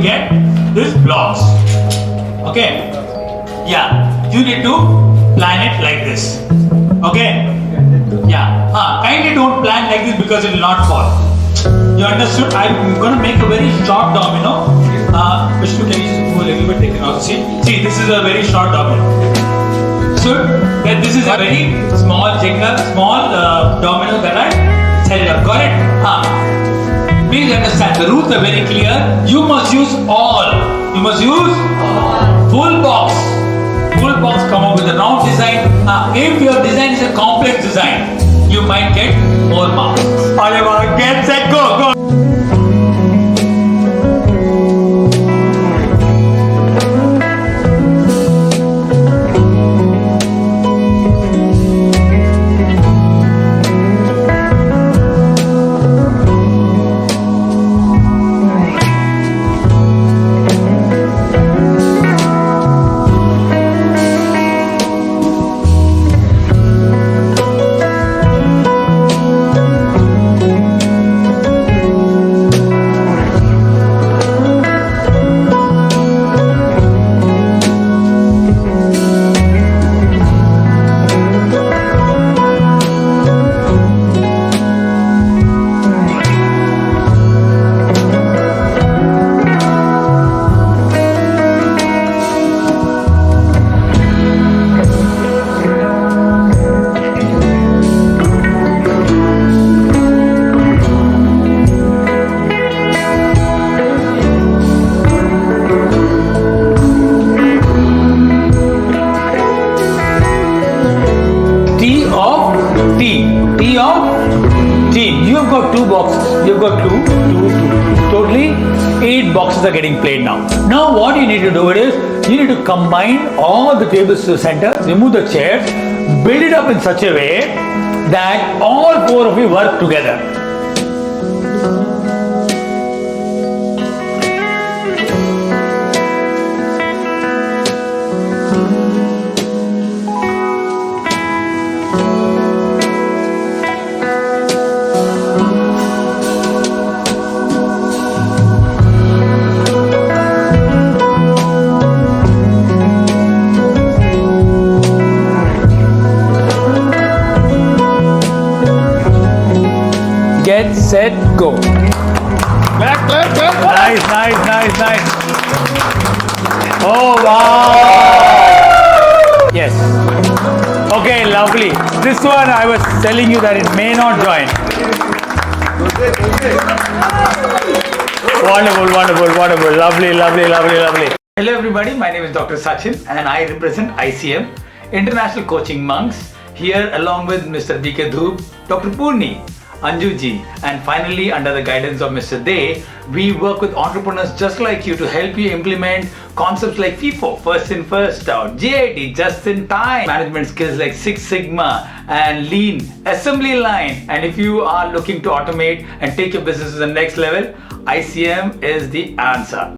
get these blocks. Okay? Yeah, you need to plan it like this. Okay? Yeah. Kindly don't plan like this because it will not fall. You understood? I'm going to make a very short domino. Vishnu, can you just move a little bit? They can also see, this is a very short domino. So, this is a very small domino that I set it up. Got it? Please understand, the rules are very clear. You must use all. You must use full box. Full box, come up with a round design. If your design is a complex design, you might get more marks. Get set, go. You've got two boxes. You've got two. Totally 8 boxes are getting played now. Now what you need to do is, you need to combine all the tables to the center, remove the chairs, build it up in such a way that all 4 of you work together. Get set, go. Clap. Nice. Oh wow! Yes. Okay, lovely. This one I was telling you that it may not join. Wonderful. Lovely. Hello everybody, my name is Dr. Sachin and I represent ICM, International Coaching Monks, here along with Mr. DK Dhoop, Dr. Purni, Anjuji, and finally under the guidance of Mr. Day, we work with entrepreneurs just like you to help you implement concepts like FIFO, first in first out, JIT, just in time, management skills like Six Sigma and Lean, assembly line. And if you are looking to automate and take your business to the next level, ICM is the answer.